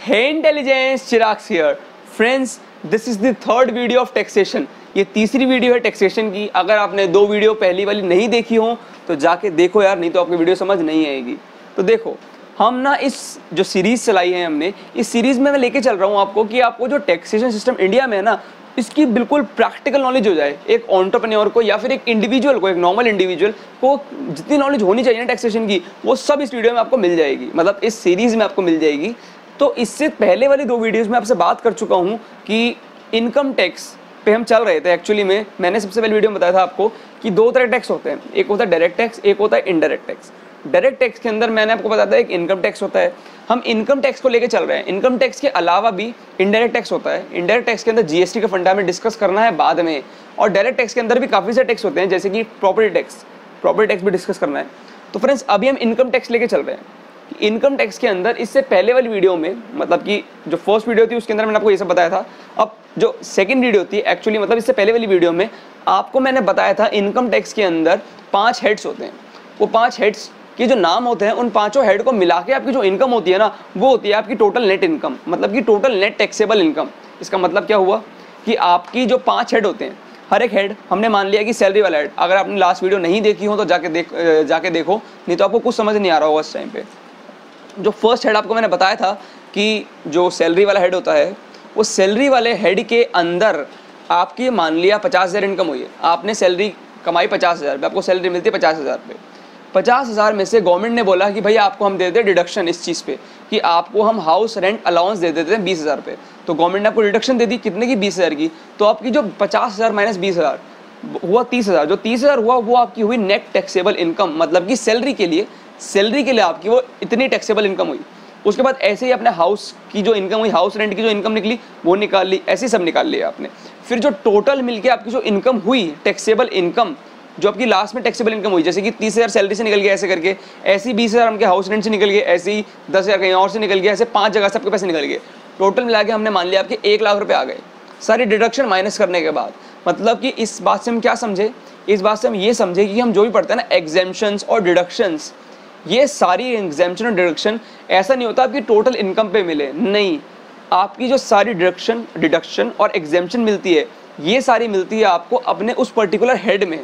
Hey intelligence, Chirag here. Friends, this is the third video of taxation. ये तीसरी video है taxation की। अगर आपने दो वीडियो पहली वाली नहीं देखी हो तो जाके देखो यार, नहीं तो आपको वीडियो समझ नहीं आएगी। तो देखो, हम ना इस जो सीरीज चलाई है हमने, इस सीरीज में मैं लेके चल रहा हूँ आपको कि आपको जो टैक्सेशन सिस्टम इंडिया में है ना, इसकी बिल्कुल प्रैक्टिकल नॉलेज हो जाए। एक एंटरप्रेन्योर को या फिर एक इंडिविजुअल को, एक नॉर्मल इंडिविजुअल को जितनी नॉलेज होनी चाहिए ना टैक्सेशन की, वो सब इस वीडियो में आपको मिल जाएगी, मतलब इस सीरीज में आपको मिल जाएगी। तो इससे पहले वाली दो वीडियोस में आपसे बात कर चुका हूँ कि इनकम टैक्स पे हम चल रहे थे। एक्चुअली में मैंने सबसे पहले वीडियो में बताया था आपको कि दो तरह टैक्स होते हैं, एक होता है डायरेक्ट टैक्स, एक होता है इनडायरेक्ट टैक्स। डायरेक्ट टैक्स के अंदर मैंने आपको बताया था एक इनकम टैक्स होता है, हम इनकम टैक्स को लेके चल रहे हैं। इनकम टैक्स के अलावा भी इनडायरेक्ट टैक्स होता है। इनडायरेक्ट टैक्स के अंदर जीएसटी का फंडा में डिस्कस करना है बाद में, और डायरेक्ट टैक्स के अंदर भी काफ़ी सारे टैक्स होते हैं, जैसे कि प्रॉपर्टी टैक्स भी डिस्कस करना है। तो फ्रेंड्स, अभी हम इनकम टैक्स लेके चल रहे हैं। इनकम टैक्स के अंदर इससे पहले वाली वीडियो में, मतलब कि जो फर्स्ट वीडियो थी उसके अंदर मैंने आपको ये सब बताया था। अब जो सेकंड वीडियो थी, एक्चुअली मतलब इससे पहले वाली वीडियो में आपको मैंने बताया था इनकम टैक्स के अंदर 5 हेड्स होते हैं। वो 5 हेड्स के जो नाम होते हैं, उन पांचों हेड को मिला के आपकी जो इनकम होती है ना, वो होती है आपकी टोटल नेट इनकम, मतलब कि टोटल नेट टैक्सेबल इनकम। इसका मतलब क्या हुआ कि आपकी जो 5 हेड होते हैं, हर एक हेड हमने मान लिया कि सैलरी वाला हेड। अगर आपने लास्ट वीडियो नहीं देखी हो तो जाके देखो, नहीं तो आपको कुछ समझ नहीं आ रहा होगा इस टाइम पे। जो फर्स्ट हेड आपको मैंने बताया था कि जो सैलरी वाला हेड होता है, वो सैलरी वाले हेड के अंदर आपकी मान लिया 50,000 इनकम हुई है, आपने सैलरी कमाई 50,000 रुपये, आपको सैलरी मिलती है 50,000 रुपये। 50,000 में से गवर्नमेंट ने बोला कि भाई आपको हम दे देते डिडक्शन इस चीज़ पे, कि आपको हम हाउस रेंट अलाउंस दे देते हैं 20,000 रुपये। तो गवर्नमेंट ने आपको डिडक्शन दे दी, कितने की? 20,000 की। तो आपकी जो 50,000 माइनस 20,000 हुआ 30,000। जो 30,000 हुआ वो आपकी हुई नेट टैक्सेबल इनकम, मतलब कि सैलरी के लिए आपकी वो इतनी टैक्सेबल इनकम हुई। उसके बाद ऐसे ही अपने हाउस की जो इनकम हुई, हाउस रेंट की जो इनकम निकली वो निकाल ली, ऐसे सब निकाल लिया आपने। फिर जो टोटल मिलके आपकी जो इनकम हुई टैक्सेबल इनकम, जो आपकी लास्ट में टैक्सेबल इनकम हुई, जैसे कि 30,000 सैलरी से निकल गया ऐसे करके, ऐसे ही 20,000 हमके हाउस रेंट से निकल गए, ऐसे ही 10,000 कहीं और से निकल गया, ऐसे 5 जगह सबके पैसे निकल गए। टोटल मिला के हमने मान लिया आपके 1 लाख रुपए आ गए, सारी डिडक्शन माइनस करने के बाद। मतलब कि इस बात से हम क्या समझे? इस बात से हम ये समझे कि हम जो भी पढ़ते हैं ना, एग्जेम्पशंस और डिडक्शंस, ये सारी एग्जेम्पशन और डिडक्शन ऐसा नहीं होता आपकी टोटल इनकम पे मिले, नहीं। आपकी जो सारी डिडक्शन और एग्जेम्पशन मिलती है, ये सारी मिलती है आपको अपने उस पर्टिकुलर हेड में।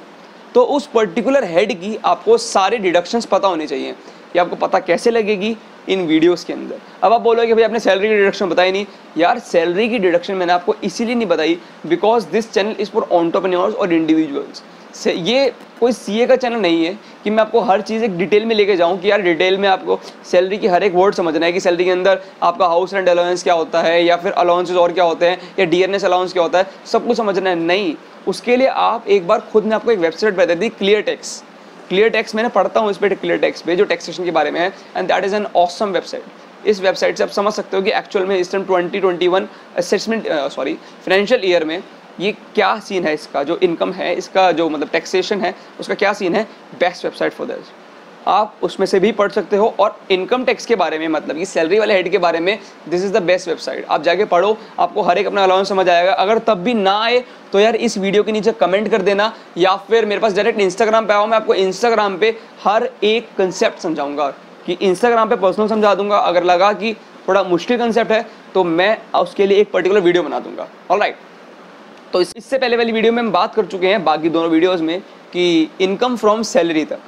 तो उस पर्टिकुलर हेड की आपको सारे डिडक्शंस पता होने चाहिए। ये आपको पता कैसे लगेगी? इन वीडियोस के अंदर। अब आप बोलोगे भाई आपने सैलरी की डिडक्शन बताई नहीं। यार, सैलरी की डिडक्शन मैंने आपको इसीलिए नहीं बताई because this channel is for entrepreneurs और इंडिविजुअल्स। ये कोई सीए का चैनल नहीं है कि मैं आपको हर चीज़ एक डिटेल में लेके जाऊं कि यार डिटेल में आपको सैलरी की हर एक वर्ड समझना है कि सैलरी के अंदर आपका हाउस रेंट अलाउंस क्या होता है, या फिर अलाउंसेस और क्या होते हैं, या डीएनएस अलाउंस क्या होता है, सब कुछ समझना है। नहीं, उसके लिए आप एक बार खुद ने आपको एक वेबसाइट बता दी, क्लियर टैक्स। मैंने पढ़ता हूँ इस पर, क्लियर टैक्स पे जो टैक्सेशन के बारे में है, and that is an awesome website. इस वेबसाइट से आप समझ सकते हो कि एक्चुअल में इस टाइम 2021 फाइनेंशियल ईयर में ये क्या सीन है, इसका जो इनकम है, इसका जो मतलब टैक्सेशन है, उसका क्या सीन है। बेस्ट वेबसाइट फॉर दिस, आप उसमें से भी पढ़ सकते हो। और इनकम टैक्स के बारे में, मतलब कि सैलरी वाले हेड के बारे में, this is the best website. आप जाके पढ़ो, आपको हर एक अपना अलाउंस समझ आएगा। अगर तब भी ना आए तो यार इस वीडियो के नीचे कमेंट कर देना, या फिर मेरे पास डायरेक्ट इंस्टाग्राम पे आओ, मैं आपको इंस्टाग्राम पे हर एक कंसेप्ट समझाऊंगा, कि इंस्टाग्राम पे पर्सनल समझा दूंगा। अगर लगा कि थोड़ा मुश्किल कंसेप्ट है तो मैं उसके लिए एक पर्टिकुलर वीडियो बना दूंगा। ऑलराइट, तो इससे पहले वाली वीडियो में हम बात कर चुके हैं, बाकी दोनों वीडियोस में, कि इनकम फ्रॉम सैलरी तक।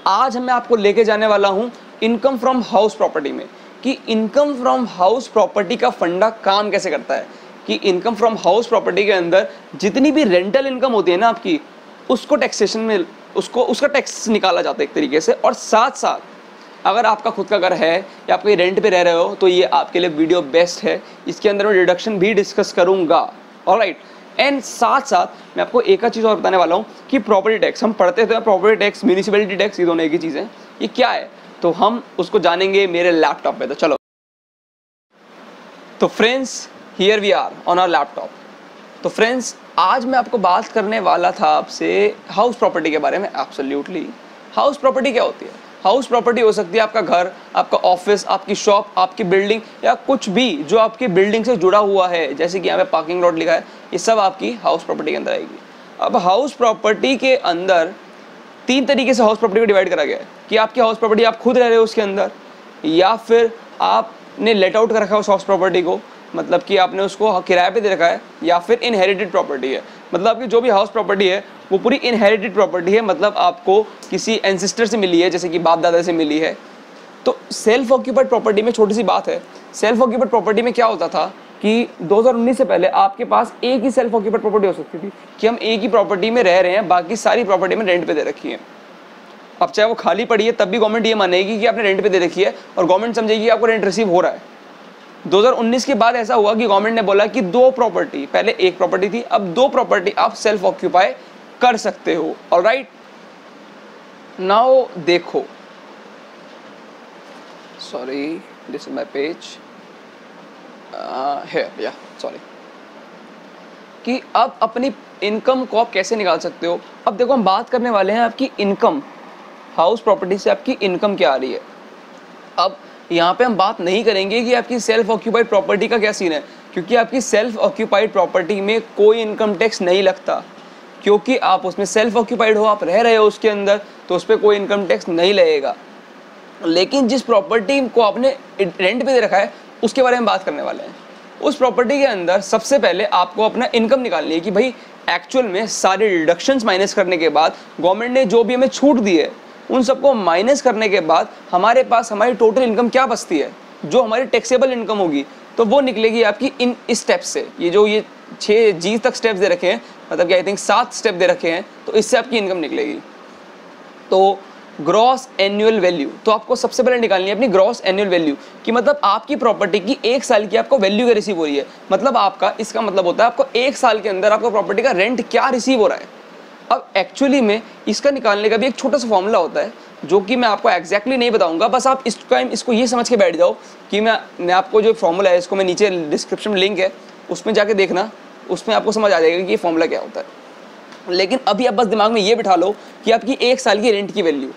आज मैं आपको लेके जाने वाला हूं इनकम फ्रॉम हाउस प्रॉपर्टी में, कि इनकम फ्रॉम हाउस प्रॉपर्टी का फंडा काम कैसे करता है। कि इनकम फ्रॉम हाउस प्रॉपर्टी के अंदर जितनी भी रेंटल इनकम होती है ना आपकी, उसको टैक्सेशन में उसका टैक्स निकाला जाता है एक तरीके से। और साथ साथ अगर आपका खुद का घर है या आप कहीं रेंट पे रह रहे हो तो ये आपके लिए वीडियो बेस्ट है। इसके अंदर मैं डिडक्शन भी डिस्कस करूंगा। ऑलराइट, एंड साथ साथ मैं आपको एक चीज़ और बताने वाला हूँ कि प्रॉपर्टी टैक्स, हम पढ़ते थे प्रॉपर्टी टैक्स, म्यूनिसिपैलिटी टैक्स, ये दोनों एक ही चीज़ है। ये क्या है तो हम उसको जानेंगे मेरे लैपटॉप पे। तो चलो, तो friends, here we are on our laptop. तो फ्रेंड्स, आज मैं आपको बात करने वाला था आपसे हाउस प्रॉपर्टी के बारे में। एब्सोल्युटली, हाउस प्रॉपर्टी क्या होती है? हाउस प्रॉपर्टी हो सकती है आपका घर, आपका ऑफिस, आपकी शॉप, आपकी बिल्डिंग, या कुछ भी जो आपकी बिल्डिंग से जुड़ा हुआ है। जैसे कि यहाँ पे पार्किंग लॉट लिखा है, ये सब आपकी हाउस प्रॉपर्टी के अंदर आएगी। अब हाउस प्रॉपर्टी के अंदर 3 तरीके से हाउस प्रॉपर्टी को डिवाइड करा गया है, कि आपकी हाउस प्रॉपर्टी आप खुद रह रहे हो उसके अंदर, या फिर आप आपने लेट आउट कर रखा है उस हाउस प्रॉपर्टी को, मतलब कि आपने उसको किराए पे दे रखा है, या फिर इनहेरिटेड प्रॉपर्टी है, मतलब आपकी जो भी हाउस प्रॉपर्टी है वो पूरी इनहेरिटेड प्रॉपर्टी है, मतलब आपको किसी एंसेस्टर से मिली है, जैसे कि बाप दादा से मिली है। तो सेल्फ ऑक्यूपाइड प्रॉपर्टी में छोटी सी बात है, सेल्फ ऑक्यूपाइड प्रॉपर्टी में क्या होता था कि 2019 से पहले आपके पास एक ही सेल्फ ऑक्यूपाइड प्रॉपर्टी हो सकती थी कि हम एक ही प्रॉपर्टी में रह रहे हैं, बाकी सारी प्रॉपर्टी में रेंट पे दे रखी है। अब चाहे वो खाली पड़ी है तब भी गवर्नमेंट ये मानेगी कि आपने रेंट पे दे रखी है और गवर्नमेंट समझेगी कि आपको रेंट रिसीव हो रहा है। 2019 के बाद ऐसा हुआ कि गवर्नमेंट ने बोला कि 2 प्रॉपर्टी, पहले एक प्रॉपर्टी थी, अब 2 प्रॉपर्टी आप सेल्फ ऑक्यूपाई कर सकते हो। ऑलराइट, नाउ देखो, sorry this is my page here, या सॉरी, कि अब अपनी इनकम को आप कैसे निकाल सकते हो। अब देखो हम बात करने वाले हैं आपकी इनकम, हाउस प्रॉपर्टी से आपकी इनकम क्या आ रही है। अब यहाँ पे हम बात नहीं करेंगे कि आपकी सेल्फ ऑक्यूपाइड प्रॉपर्टी का क्या सीन है, क्योंकि आपकी सेल्फ ऑक्यूपाइड प्रॉपर्टी में कोई इनकम टैक्स नहीं लगता, क्योंकि आप उसमें सेल्फ ऑक्यूपाइड हो, आप रह रहे हो उसके अंदर, तो उस पर कोई इनकम टैक्स नहीं लगेगा। लेकिन जिस प्रॉपर्टी को आपने रेंट पे दे रखा है उसके बारे में बात करने वाले हैं। उस प्रॉपर्टी के अंदर सबसे पहले आपको अपना इनकम निकालनी है कि भाई एक्चुअल में सारे डिडक्शंस माइनस करने के बाद गवर्नमेंट ने जो भी हमें छूट दी है उन सबको माइनस करने के बाद हमारे पास हमारी टोटल इनकम क्या बचती है, जो हमारी टैक्सेबल इनकम होगी, तो वो निकलेगी आपकी इन स्टेप्स से। ये जो ये 6 जी तक स्टेप्स दे रखे हैं, मतलब कि आई थिंक 7 स्टेप दे रखे हैं, तो इससे आपकी इनकम निकलेगी। तो ग्रॉस एनुअल वैल्यू, तो आपको सबसे पहले निकालनी है अपनी ग्रॉस एनुअल वैल्यू, कि मतलब आपकी प्रॉपर्टी की 1 साल की आपको वैल्यू क्या रिसीव हो रही है। मतलब आपका, इसका मतलब होता है आपको 1 साल के अंदर आपको प्रॉपर्टी का रेंट क्या रिसीव हो रहा है। अब एक्चुअली में इसका निकालने का भी एक छोटा सा फॉर्मूला होता है, जो कि मैं आपको एग्जैक्टली नहीं बताऊंगा, बस आप इसको ये समझ के बैठ जाओ कि मैं आपको जो फॉर्मूला है, इसको मैं नीचे डिस्क्रिप्शन में लिंक है उसमें जाके देखना, उसमें आपको समझ आ जाएगा कि ये फॉर्मूला क्या होता है। लेकिन अभी आप बस दिमाग में ये बिठा लो कि आपकी 1 साल की रेंट की वैल्यू,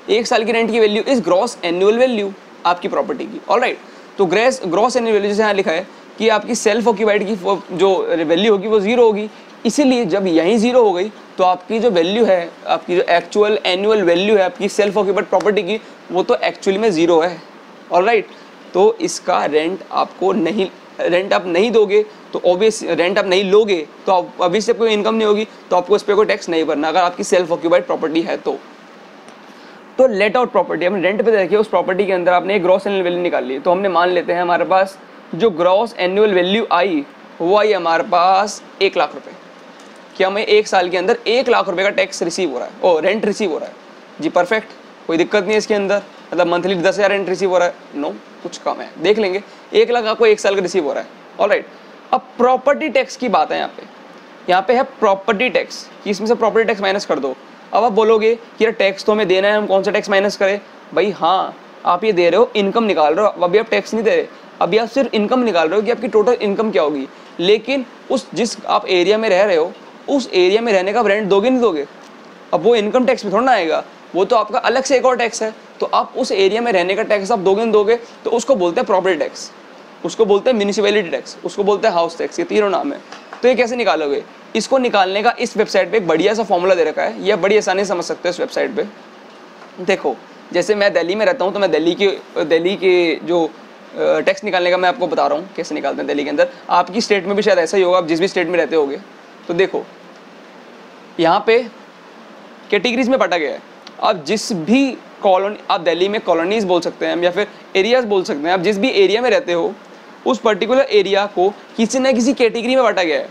1 साल की रेंट की value is gross annual value आपकी प्रॉपर्टी की। ऑलराइट, तो ग्रॉस एनुअल वैल्यू जैसे यहाँ लिखा है कि आपकी सेल्फ ऑक्यूपाइड की जो वैल्यू होगी वो 0 होगी, इसीलिए जब यहीं 0 हो गई तो आपकी जो वैल्यू है, आपकी जो एक्चुअल एनुअल वैल्यू है आपकी सेल्फ ऑक्यूपाइड प्रॉपर्टी की, वो तो एक्चुअली में 0 है। ऑलराइट, तो इसका रेंट आपको नहीं, रेंट आप नहीं दोगे तो ऑब्वियस, रेंट आप नहीं लोगे तो ऑब्वियसली कोई इनकम नहीं होगी, तो आपको इस पर कोई टैक्स नहीं भरना अगर आपकी सेल्फ ऑक्यूपाइड प्रॉपर्टी है। तो लेट आउट प्रॉपर्टी हमने रेंट पे देखिए, उस प्रॉपर्टी के अंदर आपने एक ग्रॉस एनुअल वैल्यू निकाल ली, तो हमने मान लेते हैं हमारे पास जो ग्रॉस एनुअल वैल्यू आई वो आई हमारे पास 1 लाख रुपए, कि हमें 1 साल के अंदर 1 लाख रुपए का टैक्स रिसीव हो रहा है, ओ रेंट रिसीव हो रहा है जी। परफेक्ट, कोई दिक्कत नहीं है इसके अंदर, मतलब मंथली 10,000 रेंट रिसीव हो रहा है, नो कुछ कम है, देख लेंगे। 1 लाख आपको 1 साल का रिसीव हो रहा है। ऑलराइट, अब प्रॉपर्टी टैक्स की बात है यहाँ पे है प्रॉपर्टी टैक्स, कि इसमें से प्रॉपर्टी टैक्स माइनस कर दो। अब आप बोलोगे कि यार टैक्स तो हमें देना है, हम कौन सा टैक्स माइनस करें। भाई हाँ, आप ये दे रहे हो, इनकम निकाल रहे हो, अभी आप टैक्स नहीं दे रहे, अभी आप सिर्फ इनकम निकाल रहे हो कि आपकी टोटल इनकम क्या होगी। लेकिन उस जिस आप एरिया में रह रहे हो उस एरिया में रहने का रेंट दोगे नहीं दोगे, अब वो इनकम टैक्स में थोड़ा ना आएगा, वो तो आपका अलग से एक और टैक्स है। तो आप उस एरिया में रहने का टैक्स आप दोगे नहीं दोगे, तो उसको बोलते हैं प्रॉपर्टी टैक्स, उसको बोलते हैं म्यूनिसिपैलिटी टैक्स, उसको बोलते हैं हाउस टैक्स, ये तीनों नाम है। तो ये कैसे निकालोगे, इसको निकालने का इस वेबसाइट पे एक बढ़िया सा फॉर्मूला दे रखा है, ये बड़ी आसानी से समझ सकते हो इस वेबसाइट पे। देखो, जैसे मैं दिल्ली में रहता हूँ तो मैं दिल्ली के जो टैक्स निकालने का मैं आपको बता रहा हूँ कैसे निकालते हैं दिल्ली के अंदर। आपकी स्टेट में भी शायद ऐसा ही होगा, आप जिस भी स्टेट में रहते होगे। तो देखो यहाँ पे कैटेगरीज में बांटा गया है, आप जिस भी कॉलोनी, आप दिल्ली में कॉलोनीज बोल सकते हैं या फिर एरियाज बोल सकते हैं, आप जिस भी एरिया में रहते हो उस पर्टिकुलर एरिया को किसी न किसी कैटेगरी में बांटा गया है।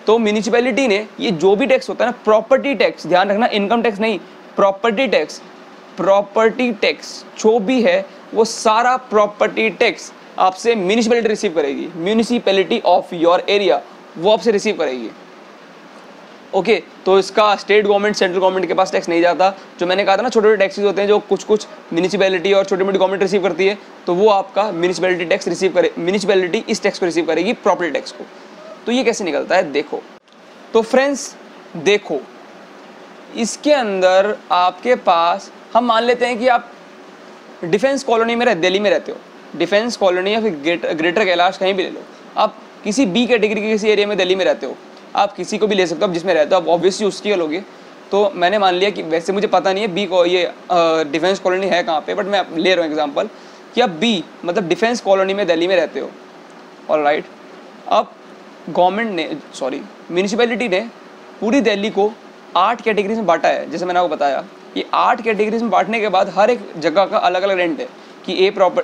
तो म्यूनिसिपैलिटी ने ये जो भी टैक्स होता है ना, प्रॉपर्टी टैक्स, ध्यान रखना इनकम टैक्स नहीं, प्रॉपर्टी टैक्स, प्रॉपर्टी टैक्स जो भी है वो सारा प्रॉपर्टी टैक्स आपसे म्यूनिसिपैलिटी रिसीव करेगी, म्यूनिसिपैलिटी ऑफ योर एरिया वो आपसे रिसीव करेगी। ओके, तो इसका स्टेट गवर्नमेंट, सेंट्रल गवर्नमेंट के पास टैक्स नहीं जाता। जो मैंने कहा था ना, छोटे छोटे टैक्सेस होते हैं जो कुछ म्यूनिसिपैलिटी और छोटी मोटी गवर्नमेंट रिसीव करती है, तो वो आपका म्यूनिसिपैलिटी टैक्स रिसीव करे, म्यूनिसिपैलिटी इस टैक्स को रिसीव करेगी, प्रॉपर्टी टैक्स को। तो ये कैसे निकलता है देखो। तो फ्रेंड्स देखो, इसके अंदर आपके पास, हम मान लेते हैं कि आप डिफेंस कॉलोनी में दिल्ली में रहते हो, डिफेंस कॉलोनी या फिर ग्रेटर कैलाश कहीं भी ले लो, आप किसी बी कैटेगरी के किसी एरिया में दिल्ली में रहते हो, आप किसी को भी ले सकते हो, आप जिसमें रहते हो आप ऑब्वियसली उसकी लोगे। तो मैंने मान लिया कि वैसे मुझे पता नहीं है बी को ये डिफेंस कॉलोनी है कहाँ पे, बट मैं ले रहा हूँ एग्जांपल। कि आप बी मतलब डिफेंस कॉलोनी में दिल्ली में रहते हो, ऑलराइट। अब गवर्नमेंट ने म्यूनिसिपैलिटी ने पूरी दिल्ली को 8 कैटेगरीज में बांटा है। जैसे मैंने आपको बताया, ये 8 कैटेगरीज में बांटने के बाद हर एक जगह का अलग अलग रेंट है कि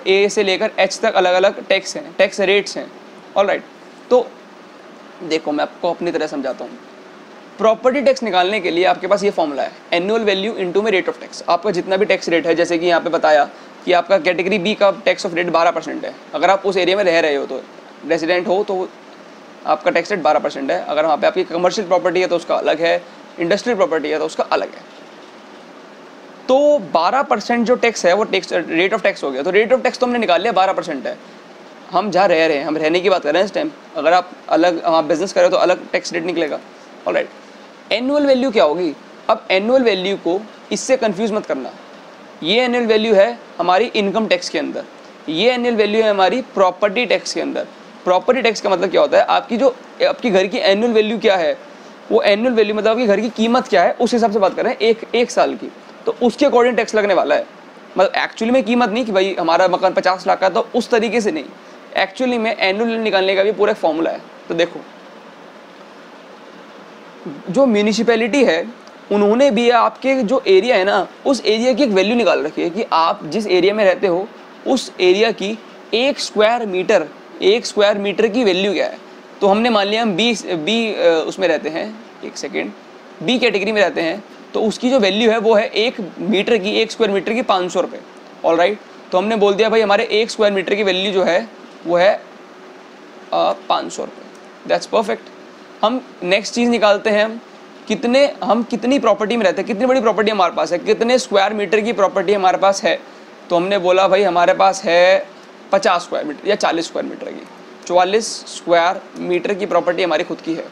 ए से लेकर एच तक अलग अलग टैक्स हैं, टैक्स रेट्स हैं, ऑलराइट। तो देखो मैं आपको अपनी तरह समझाता हूँ। प्रॉपर्टी टैक्स निकालने के लिए आपके पास ये फॉर्मूला है, एनुअल वैल्यू इनटू में रेट ऑफ टैक्स। आपका जितना भी टैक्स रेट है, जैसे कि यहाँ पे बताया कि आपका कैटेगरी बी का टैक्स ऑफ रेट 12% है। अगर आप उस एरिया में रह रहे हो तो रेजिडेंट हो तो आपका टैक्स रेट 12% है। अगर वहाँ पे आपकी कमर्शियल प्रॉपर्टी है तो उसका अलग है, इंडस्ट्रियल प्रॉपर्टी है तो उसका अलग है। तो 12% जो टैक्स है वो टैक्स रेट ऑफ टैक्स हो गया। तो रेट ऑफ टैक्स तो हमने निकाल लिया 12% है। हम जहाँ रह रहे हैं, हम रहने की बात कर रहे हैं इस टाइम। अगर आप अलग बिजनेस कर रहे हो तो अलग टैक्स रेट निकलेगा, ऑलराइट। एनुअल वैल्यू क्या होगी? अब एनुअल वैल्यू को इससे कंफ्यूज मत करना। ये एनुअल वैल्यू है हमारी इनकम टैक्स के अंदर, ये एनुअल वैल्यू है हमारी प्रॉपर्टी टैक्स के अंदर। प्रॉपर्टी टैक्स का मतलब क्या होता है? आपकी घर की एनुअल वैल्यू क्या है, वो एनुअल वैल्यू मतलब आपकी घर की कीमत क्या है, उस हिसाब से बात कर रहे हैं एक साल की। तो उसके अकॉर्डिंग टैक्स लगने वाला है। मतलब एक्चुअली में कीमत नहीं कि भाई हमारा मकान 50 लाख का, तो उस तरीके से नहीं। एक्चुअली में एनुअल निकालने का भी पूरा फॉर्मूला है। तो देखो, जो म्यूनिसिपैलिटी है उन्होंने भी आपके जो एरिया है ना, उस एरिया की एक वैल्यू निकाल रखी है कि आप जिस एरिया में रहते हो उस एरिया की 1 स्क्वायर मीटर की वैल्यू क्या है। तो हमने मान लिया हम बी उसमें रहते हैं, बी कैटेगरी में रहते हैं, तो उसकी जो वैल्यू है वो है 1 स्क्वायर मीटर की 500 रुपये, ऑलराइट। तो हमने बोल दिया भाई हमारे 1 स्क्वायर मीटर की वैल्यू जो है वो है 500 रुपये। That's perfect. हम नेक्स्ट चीज़ निकालते हैं, हम कितनी प्रॉपर्टी में रहते हैं, कितनी बड़ी प्रॉपर्टी हमारे पास है, कितने स्क्वायर मीटर की प्रॉपर्टी हमारे पास है। तो हमने बोला भाई हमारे पास है 50 स्क्वायर मीटर या 40 स्क्वायर मीटर की, 44 स्क्वायर मीटर की प्रॉपर्टी हमारी खुद की है।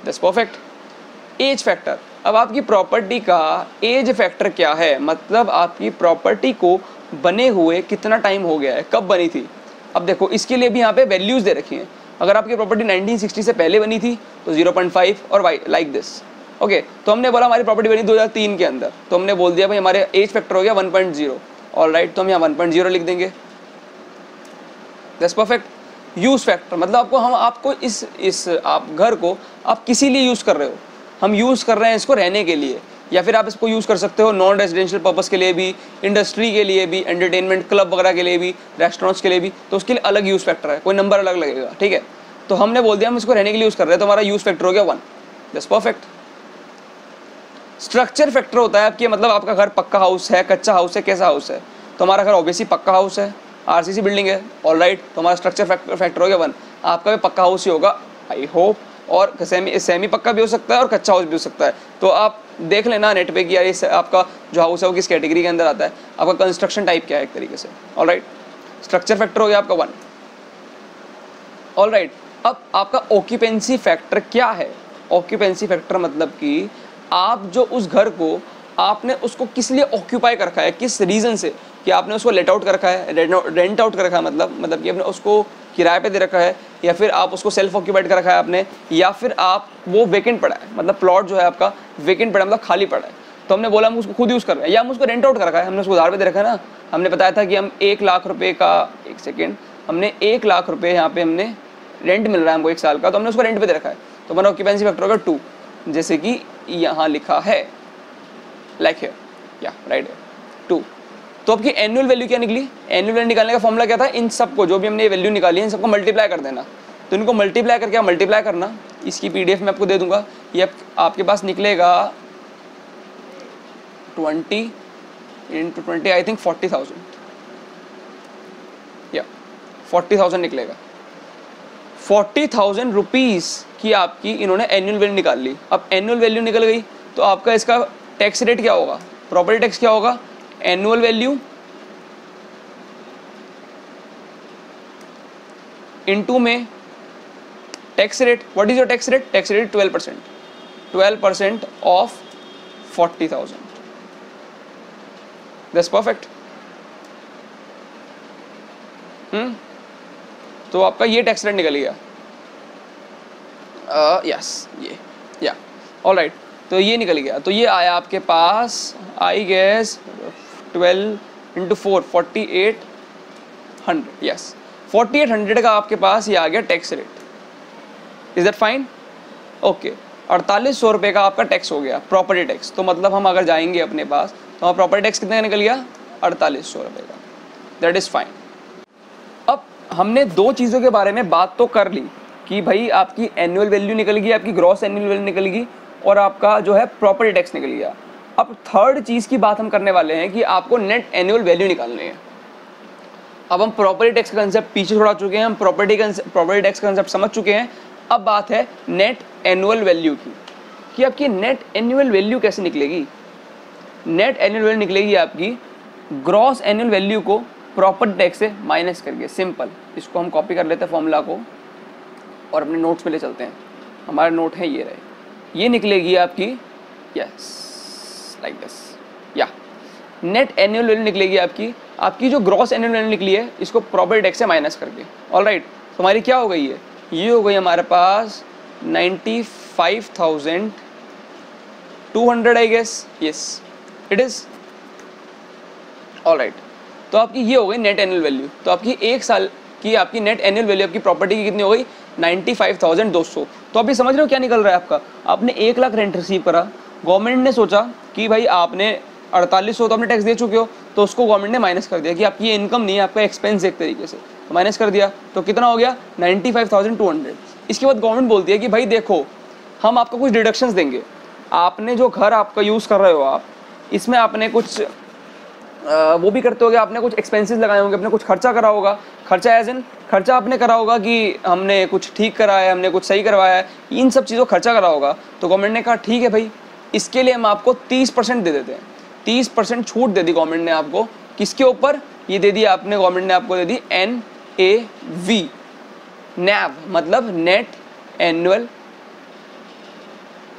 That's perfect. एज फैक्टर, अब आपकी प्रॉपर्टी का एज फैक्टर क्या है, मतलब आपकी प्रॉपर्टी को बने हुए कितना टाइम हो गया है, कब बनी थी। अब देखो इसके लिए भी यहाँ पे वैल्यूज़ दे रखी हैं। अगर आपकी प्रॉपर्टी 1960 से पहले बनी थी तो 0.5 और लाइक दिस, ओके। तो हमने बोला हमारी प्रॉपर्टी बनी 2003 के अंदर, तो हमने बोल दिया भाई हमारे एज फैक्टर हो गया 1.0, ऑलराइट। तो हम यहाँ 1.0 लिख देंगे। That's perfect. यूज़ फैक्टर मतलब आपको इस आप घर को आप किसी लिए यूज़ कर रहे हो। हम यूज़ कर रहे हैं इसको रहने के लिए, या फिर आप इसको यूज़ कर सकते हो नॉन रेजिडेंशियल पर्पस के लिए भी, इंडस्ट्री के लिए भी, एंटरटेनमेंट क्लब वगैरह के लिए भी, रेस्टोरेंट्स के लिए भी। तो उसके लिए अलग यूज़ फैक्टर है, कोई नंबर अलग लगेगा, ठीक है। तो हमने बोल दिया हम इसको रहने के लिए यूज़ कर रहे हैं, तो हमारा यूज़ फैक्टर हो गया 1। That's perfect. स्ट्रक्चर फैक्टर होता है आपके, मतलब आपका घर पक्का हाउस है, कच्चा हाउस है, कैसा हाउस है। तो हमारा घर ऑब्वियसली पक्का हाउस है, आरसीसी बिल्डिंग है, ऑलराइट। तो हमारा स्ट्रक्चर फैक्टर हो गया 1। आपका भी पक्का हाउस ही होगा आई होप, और सेमी पक्का भी हो सकता है और कच्चा हाउस भी हो सकता है। तो आप देख लेना नेट पे कि यार इस आपका जो हाउस है वो किस कैटेगरी के अंदर आता है, आपका कंस्ट्रक्शन टाइप क्या है एक तरीके से, ऑलराइट। स्ट्रक्चर फैक्टर हो गया आपका 1, ऑलराइट। अब आपका ऑक्यूपेंसी फैक्टर क्या है? ऑक्यूपेंसी फैक्टर मतलब कि आप जो उस घर को आपने उसको किस लिए ऑक्यूपाई कर रखा है, किस रीज़न से, कि आपने उसको लेट आउट कर रखा है, रेंट आउट कर रखा है, मतलब कि आपने उसको किराए पे दे रखा है, या फिर आप उसको सेल्फ ऑक्यूपाइड कर रखा है आपने, या फिर आप वो वेकेंट पड़ा है, मतलब प्लॉट जो है आपका वेकेंट पड़ा है, मतलब खाली पड़ा है। तो हमने बोला हम उसको खुद यूज़ कर रहे हैं, या हम उसको रेंट आउट कर रखा है, हमने उसको उधार पे दे रखा है ना। हमने बताया था कि हम 1 लाख रुपये का, हमने 1 लाख रुपये यहाँ पे हमने रेंट मिल रहा है हमको 1 साल का, तो हमने उसको रेंट पे दे रखा है। तो हमारा ऑक्यूपेंसी फैक्टर होगा 2, जैसे कि यहाँ लिखा है, लाइक हियर, या राइट है 2। तो आपकी एनुअल वैल्यू क्या निकली? एनुअल वैल्यू निकालने का फॉर्मूला क्या था? इन सबको जो भी हमने ये वैल्यू निकाली है इन सबको मल्टीप्लाई कर देना। तो इनको मल्टीप्लाई करके मल्टीप्लाई करना, इसकी पीडीएफ में आपको दे दूंगा। ये आपके पास निकलेगा 20 × 20 आई थिंक 40,000, या 40,000 निकलेगा। 40,000 रुपीज़ की आपकी इन्होंने एनुअल वैल्यू निकाल ली। अब एनुअल वैल्यू निकल गई तो आपका इसका टैक्स रेट क्या होगा, प्रॉपर्टी टैक्स क्या होगा? एनुअल वैल्यू इनटू में tax rate. What is your tax rate? Tax rate 12% of 40,000। That's perfect. तो आपका ये टैक्स रेट निकल गया। यस, ये या ऑलराइट। तो ये निकल गया। तो ये आया आपके पास आई गेस 12 × 4 48 4800, यस 4800 का आपके पास ये आ गया tax rate. Is that fine? Okay, 4800 रुपये का आपका टैक्स हो गया प्रॉपर्टी टैक्स। तो मतलब हम अगर जाएंगे अपने पास तो हमारा प्रॉपर्टी टैक्स कितने का निकल गया? 4800 रुपये का। That is fine. अब हमने दो चीज़ों के बारे में बात तो कर ली कि भाई आपकी एनुअल वैल्यू निकल गई, आपकी ग्रॉस एनुअल वैल्यू निकल गई और आपका जो है प्रॉपर्टी टैक्स निकल गया। अब थर्ड चीज़ की बात हम करने वाले हैं कि आपको नेट एनुअल वैल्यू निकालनी है। अब हम प्रॉपर्टी टैक्स का कंसेप्ट पीछे छोड़ा चुके हैं, हम प्रॉपर्टी टैक्स का कंसेप्ट समझ चुके हैं। अब बात है नेट एनुअल वैल्यू की कि आपकी नेट एनुअल वैल्यू कैसे निकलेगी। नेट एनुअल वैल्यू निकलेगी आपकी ग्रॉस एनुअल वैल्यू को प्रॉपर्टी टैक्स से माइनस करके। सिंपल, इसको हम कॉपी कर लेते हैं फॉर्मूला को और अपने नोट्स में ले चलते हैं। हमारे नोट है ये रहे, ये निकलेगी आपकी यस लाइक दिस, या नेट एनुअल वैल्यू निकलेगी आपकी जो ग्रॉस एनुअल वैल्यू निकली है इसको प्रॉपर्टी टैक्स से माइनस करके। ऑलराइट, तो हमारी क्या हो गई है? ये हो गई हमारे पास 95,200 I guess, yes it is. Alright, तो आपकी ये हो गई नेट एनुअल वैल्यू। तो आपकी एक साल की आपकी नेट एनुअल वैल्यू आपकी प्रॉपर्टी की कितनी हो गई? 95,200। तो आप ये समझ रहे हो क्या निकल रहा है आपका? आपने 1 लाख रेंट रिसीव करा, गवर्नमेंट ने सोचा कि भाई आपने 4800 तो आपने टैक्स दे चुके हो, तो उसको गवर्नमेंट ने माइनस कर दिया कि आपकी ये इनकम नहीं है, आपका एक्सपेंस एक तरीके से, तो माइनस कर दिया। तो कितना हो गया? 95,200। इसके बाद गवर्नमेंट बोलती है कि भाई देखो हम आपको कुछ डिडक्शंस देंगे, आपने जो घर आपका यूज़ कर रहे हो आप, इसमें आपने कुछ वो भी करते होगे, आपने कुछ एक्सपेंसेस लगाए होंगे, आपने कुछ खर्चा करा होगा। खर्चा एज इन खर्चा आपने करा होगा कि हमने कुछ ठीक करा है, हमने कुछ सही करवाया है, इन सब चीज़ों खर्चा करा होगा। तो गवर्नमेंट ने कहा ठीक है भाई, इसके लिए हम आपको 30% दे देते हैं। 30% छूट दे दी गवर्नमेंट ने आपको। किसके ऊपर? ये दे दी आपने, गवर्नमेंट ने आपको दे दी NAV, NAV मतलब नेट एनुअल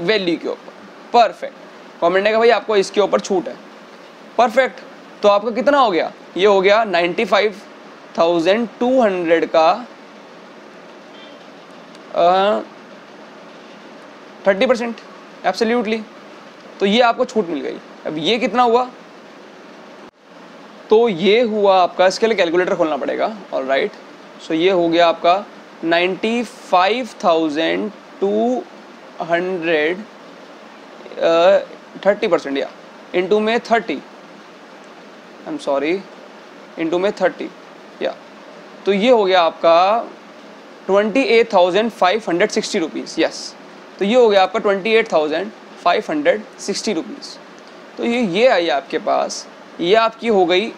वैल्यू के ऊपर। परफेक्ट, गवर्नमेंट ने कहा भाई आपको इसके ऊपर छूट है। परफेक्ट, तो आपका कितना हो गया? ये हो गया 95,200 का 30%, एब्सोल्युटली। तो ये आपको छूट मिल गई। अब ये कितना हुआ? तो ये हुआ आपका, इसके लिए कैलकुलेटर खोलना पड़ेगा। ऑलराइट, सो ये हो गया आपका 95,200 30% या इंटू में 30, आई एम सॉरी, इंटू में 30 या, तो ये हो गया आपका 28,560 रुपीज़। यस, तो ये हो गया आपका 28,560 रुपीज़। तो ये आई आपके पास, ये आपकी हो गई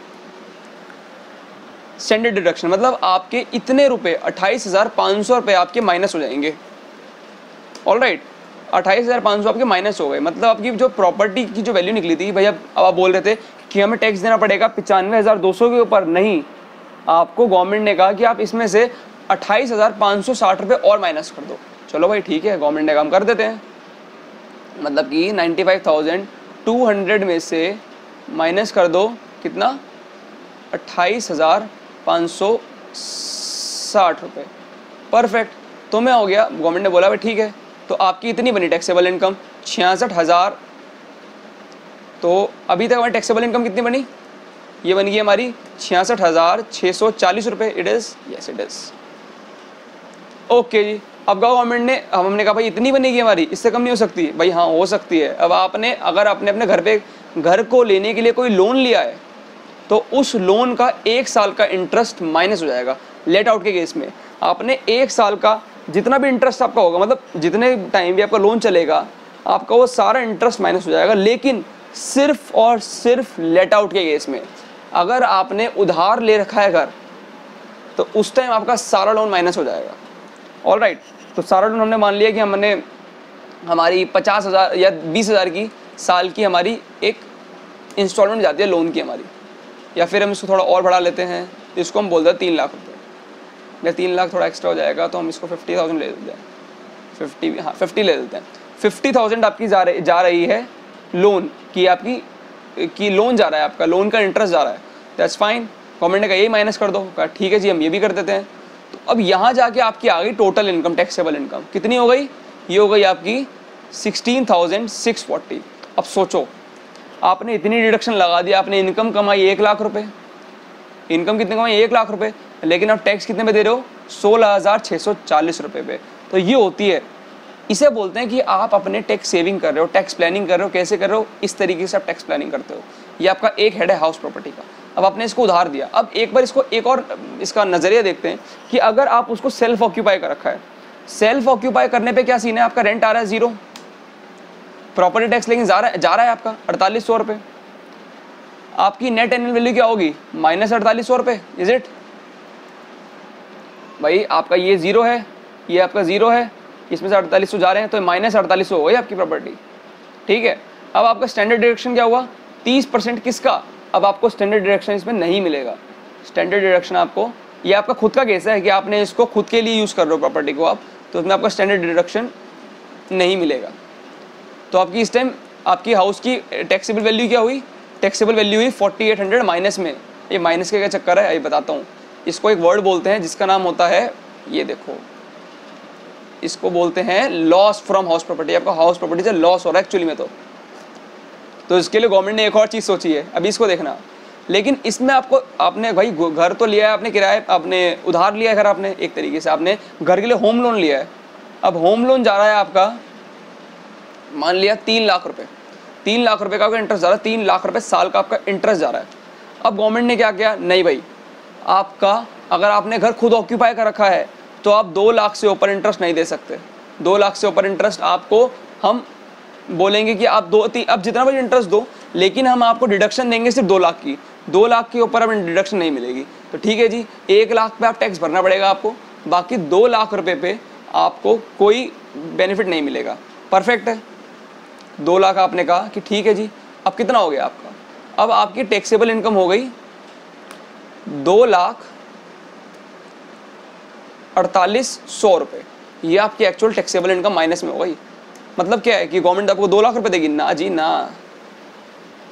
स्टैंडर्ड डिडक्शन, मतलब आपके इतने रुपए 28,500 रुपये आपके माइनस हो जाएंगे। ऑलराइट, 28,500 आपके माइनस हो गए। मतलब आपकी जो प्रॉपर्टी की जो वैल्यू निकली थी भैया, अब आप बोल रहे थे कि हमें टैक्स देना पड़ेगा 95,200 के ऊपर। नहीं, आपको गवर्नमेंट ने कहा कि आप इसमें से 28,560 रुपये और माइनस कर दो। चलो भाई ठीक है, गवर्नमेंट ने काम कर देते हैं। मतलब कि 95,200 में से माइनस कर दो कितना? 28,560 रुपये। परफेक्ट, तो मैं हो गया, गवर्नमेंट ने बोला भाई ठीक है, तो आपकी इतनी बनी टैक्सेबल इनकम 66,000। तो अभी तक हमारी टैक्सेबल इनकम कितनी बनी? ये बन गई हमारी 66,640 रुपये। It is, yes it is. Okay ji, अब गवर्नमेंट ने, हमने कहा भाई इतनी बनेगी हमारी, इससे कम नहीं हो सकती? भाई हाँ हो सकती है। अब आपने अगर आपने अपने घर को लेने के लिए कोई लोन लिया है तो उस लोन का 1 साल का इंटरेस्ट माइनस हो जाएगा। लेट आउट के केस में आपने 1 साल का जितना भी इंटरेस्ट आपका होगा, मतलब जितने टाइम भी आपका लोन चलेगा, आपका वो सारा इंटरेस्ट माइनस हो जाएगा। लेकिन सिर्फ और सिर्फ लेट आउट के केस में, अगर आपने उधार ले रखा है घर, तो उस टाइम आपका सारा लोन माइनस हो जाएगा। ऑलराइट, तो सारा लोन हमने मान लिया कि हमने हमारी 50,000 या 20,000 की साल की हमारी एक इंस्टॉलमेंट जाती है लोन की हमारी, या फिर हम इसको थोड़ा और बढ़ा लेते हैं, इसको हम बोलते हैं 3 लाख रुपये, या 3 लाख थोड़ा एक्स्ट्रा हो जाएगा तो हम इसको 50,000 ले लेते हैं। 50 ले लेते हैं। 50,000 आपकी जा रही है लोन की, आपकी लोन जा रहा है, आपका लोन का इंटरेस्ट जा रहा है। दैट्स फाइन, गवर्नमेंट ने कहा यही माइनस कर दो। कहा ठीक है जी, हम ये भी कर देते हैं। तो अब यहाँ जाके आपकी आ गई टोटल इनकम, टैक्सेबल इनकम कितनी हो गई? ये हो गई आपकी 16,640। अब सोचो, आपने इतनी डिडक्शन लगा दी, आपने इनकम कमाई 1 लाख रुपए, इनकम कितने कमाई, 1 लाख रुपए, लेकिन आप टैक्स कितने पे दे रहे हो, 16,640 रुपए पे। तो ये होती है, इसे बोलते हैं कि आप अपने टैक्स सेविंग कर रहे हो, टैक्स प्लानिंग कर रहे हो। कैसे कर रहे हो, इस तरीके से आप टैक्स प्लानिंग करते हो। ये आपका एक हेड है हाउस प्रॉपर्टी का। अब आपने इसको उधार दिया, अब एक बार इसको एक और इसका नजरिया देखते हैं कि अगर आप उसको सेल्फ ऑक्यूपाई कर रखा है, सेल्फ ऑक्यूपाई करने पे क्या सीन है, आपका रेंट आ रहा है 0, प्रॉपर्टी टैक्स लेकिन जा रहा है आपका 4800 रुपये, आपकी नेट एनुअल वैल्यू क्या होगी, -4800 रुपये। इज इट भाई, आपका ये 0 है, ये आपका 0 है, इसमें से 4800 जा रहे हैं, तो -4800 हो गई आपकी प्रॉपर्टी। ठीक है, अब आपका स्टैंडर्ड डिडक्शन क्या हुआ, 30% किसका, अब आपको स्टैंडर्ड डिडक्शन इसमें नहीं मिलेगा। स्टैंडर्ड डिडक्शन आपको, ये आपका खुद का केस है कि आपने इसको खुद के लिए यूज़ कर रहे हो प्रॉपर्टी को आप, तो उसमें आपका स्टैंडर्ड डिडक्शन नहीं मिलेगा। तो आपकी इस टाइम आपकी हाउस की टैक्सेबल वैल्यू क्या हुई, टैक्सेबल वैल्यू हुई 4800 माइनस में। ये माइनस का क्या चक्कर है, ये बताता हूँ। इसको एक वर्ड बोलते हैं जिसका नाम होता है, ये देखो, इसको बोलते हैं लॉस फ्रॉम हाउस प्रॉपर्टी। आपका हाउस प्रॉपर्टी से लॉस हो रहा है एक्चुअली में। तो इसके लिए गवर्नमेंट ने एक और चीज़ सोची है, अभी इसको देखना। लेकिन इसमें आपको, आपने भाई घर तो लिया है, आपने किराए, आपने उधार लिया है घर, आपने एक तरीके से आपने घर के लिए होम लोन लिया है। अब होम लोन जा रहा है आपका, मान लिया 3 लाख रुपए, 3 लाख रुपए का आपका इंटरेस्ट जा रहा है, 3 लाख रुपए साल का आपका इंटरेस्ट जा रहा है। अब गवर्नमेंट ने क्या किया, नहीं भाई, आपका अगर आपने घर खुद ऑक्यूपाई कर रखा है तो आप 2 लाख से ऊपर इंटरेस्ट नहीं दे सकते। 2 लाख से ऊपर इंटरेस्ट आपको हम बोलेंगे कि आप अब जितना भी इंटरेस्ट दो, लेकिन हम आपको डिडक्शन देंगे सिर्फ 2 लाख की। 2 लाख के ऊपर अब डिडक्शन नहीं मिलेगी। तो ठीक है जी, 1 लाख पे आप टैक्स भरना पड़ेगा आपको, बाकी 2 लाख रुपए पे आपको कोई बेनिफिट नहीं मिलेगा। परफेक्ट है, 2 लाख आपने कहा कि ठीक है जी। अब कितना हो गया आपका, अब आपकी टैक्सेबल इनकम हो गई 2,48,100 रुपये। ये आपकी एक्चुअल टैक्सेबल इनकम माइनस में हो गई। मतलब क्या है कि गवर्नमेंट आपको 2 लाख रुपए देगी, ना जी ना,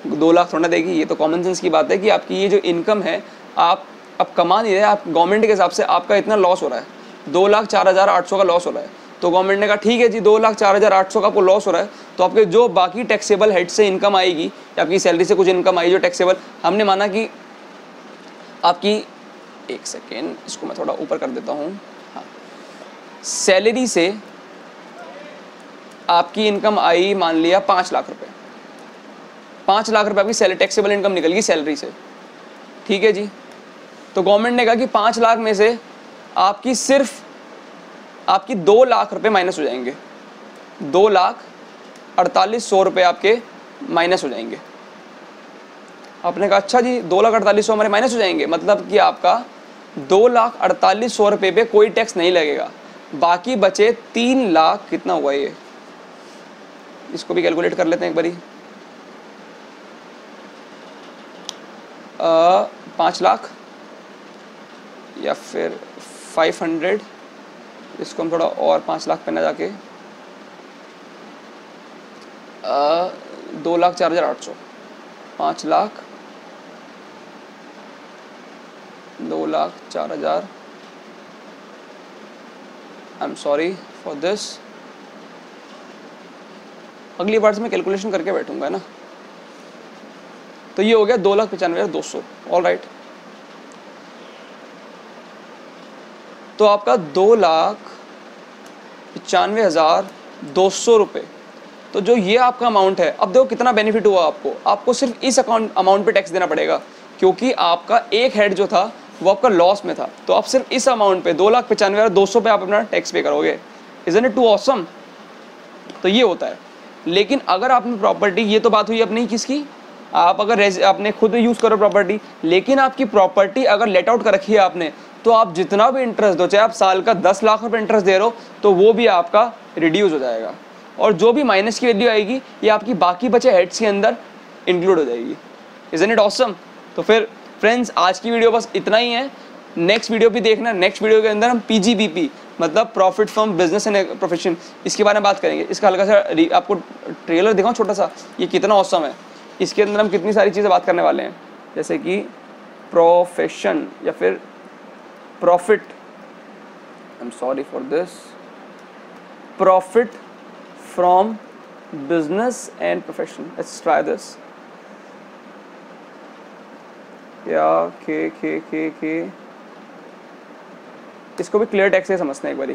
2 लाख थोड़ा देगी। ये तो कॉमन सेंस की बात है कि आपकी ये जो इनकम है, आप अब कमा नहीं रहे, आप गवर्नमेंट के हिसाब से आपका इतना लॉस हो रहा है, 2,04,800 का लॉस हो रहा है। तो गवर्नमेंट ने कहा ठीक है जी, 2,04,800 का आपको लॉस हो रहा है, तो आपके जो बाकी टैक्सेबल हेड से इनकम आएगी, आपकी सैलरी से कुछ इनकम आई जो टैक्सेबल, हमने माना कि आपकी, एक सेकेंड इसको मैं थोड़ा ऊपर कर देता हूँ, हाँ, सैलरी से आपकी इनकम आई, मान लिया 5 लाख रुपए, 5 लाख रुपए आपकी सैलरी टैक्सेबल इनकम निकल गई सैलरी से। ठीक है जी, तो गवर्नमेंट ने कहा कि 5 लाख में से आपकी सिर्फ आपकी 2 लाख रुपए माइनस हो जाएंगे, 2,48,100 रुपये आपके माइनस हो जाएंगे। आपने कहा अच्छा जी, 2,48,100 हमारे माइनस हो जाएंगे, मतलब कि आपका 2,48,100 रुपये पे कोई टैक्स नहीं लगेगा, बाकी बचे 3 लाख, कितना हुआ ये, इसको भी कैलकुलेट कर लेते हैं एक बारी। 5 लाख या फिर 500, इसको हम थोड़ा और 5 लाख पे ना जाके 2,04,800, 5 lakh 2,04,000, I am sorry for this, अगली बार से मैं कैलकुलेशन करके बैठूंगा ना। तो ये हो गया 2,95,200, ऑल राइट। तो आपका 2,95,200 रुपये, तो जो ये आपका अमाउंट है, अब देखो कितना बेनिफिट हुआ आपको सिर्फ इस अमाउंट पे टैक्स देना पड़ेगा, क्योंकि आपका एक हेड जो था वो आपका लॉस में था। तो आप सिर्फ इस अमाउंट पे 2,95,200 पे आप अपना टैक्स पे करोगे। Isn't it too awesome? तो ये होता है। लेकिन अगर आपने प्रॉपर्टी, ये तो बात हुई अपनी किसकी, आप अगर आपने खुद यूज़ करो प्रॉपर्टी, लेकिन आपकी प्रॉपर्टी अगर लेट आउट कर रखी है आपने, तो आप जितना भी इंटरेस्ट दो, चाहे आप साल का 10 लाख रुपए इंटरेस्ट दे रहे हो, तो वो भी आपका रिड्यूस हो जाएगा, और जो भी माइनस की वैल्यू आएगी ये आपकी बाकी बचे हेड्स के अंदर इंक्लूड हो जाएगी। Isn't it awesome? तो फिर फ्रेंड्स, आज की वीडियो बस इतना ही है। नेक्स्ट वीडियो भी देखना, नेक्स्ट वीडियो के अंदर हम PGBP मतलब profit from business and profession, इसके बारे में बात करेंगे। इसका हल्का सा आपको ट्रेलर दिखाऊं छोटा सा, ये कितना ऑसम है। इसके अंदर हम कितनी सारी चीज़ें बात करने वाले हैं, जैसे कि प्रोफेशन या फिर profit, I am sorry for this, profit from business and profession. Let's try this. क्या के इसको भी क्लियर टेक्स्ट से समझते हैं एक बारी।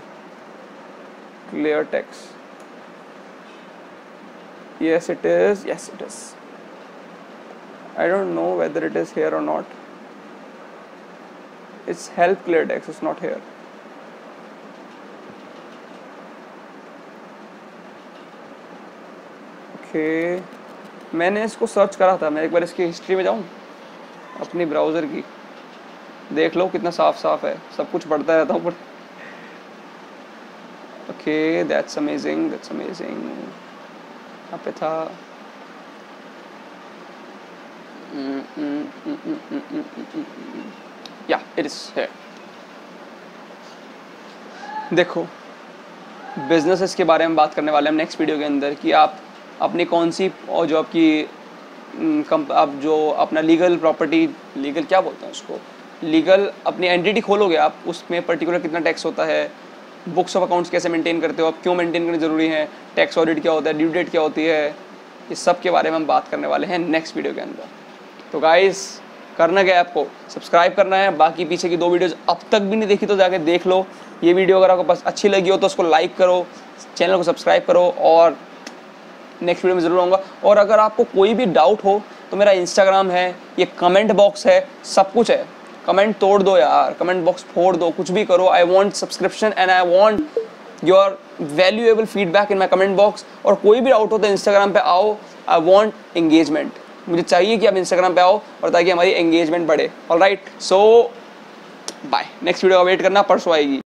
Clear text, yes it is, yes it is. I don't know whether it is here or not. It's help clear text, it's not here. Okay, मैंने इसको सर्च करा था। मैं एक बार इसकी हिस्ट्री में जाऊँ अपनी ब्राउज़र की, देख लो कितना साफ साफ है, सब कुछ पढ़ता रहता हूँ पर। Okay, that's amazing, that's amazing. यहाँ पे था या इट इज है। देखो, बिजनेसेस के बारे में बात करने वाले हैं हम नेक्स्ट वीडियो के अंदर कि आप अपनी कौन सी और जो आपकी आप जो अपना लीगल प्रॉपर्टी, लीगल क्या बोलते हैं उसको, लीगल अपनी एंटिटी खोलोगे आप, उसमें पर्टिकुलर कितना टैक्स होता है, बुक्स ऑफ अकाउंट्स कैसे मेंटेन करते हो आप, क्यों मेंटेन करना ज़रूरी है, टैक्स ऑडिट क्या होता है, ड्यू डेट क्या होती है, ये सब के बारे में हम बात करने वाले हैं नेक्स्ट वीडियो के अंदर। तो गाइस, करना क्या है आपको, सब्सक्राइब करना है। बाकी पीछे की 2 वीडियोज़ अब तक भी नहीं देखी तो जाके देख लो। ये वीडियो अगर आपको बस अच्छी लगी हो तो उसको लाइक करो, चैनल को सब्सक्राइब करो और नेक्स्ट वीडियो में ज़रूर आऊँगा। और अगर आपको कोई भी डाउट हो तो मेरा इंस्टाग्राम है, ये कमेंट बॉक्स है, सब कुछ है। कमेंट तोड़ दो यार, कमेंट बॉक्स फोड़ दो, कुछ भी करो। I want subscription and I want your valuable feedback in my comment box. और कोई भी डाउट हो तो इंस्टाग्राम पे आओ। आई वॉन्ट एंगेजमेंट, मुझे चाहिए कि आप इंस्टाग्राम पे आओ और ताकि हमारी एंगेजमेंट बढ़े। ऑलराइट, सो बाय। नेक्स्ट वीडियो का वेट करना, परसों आएगी।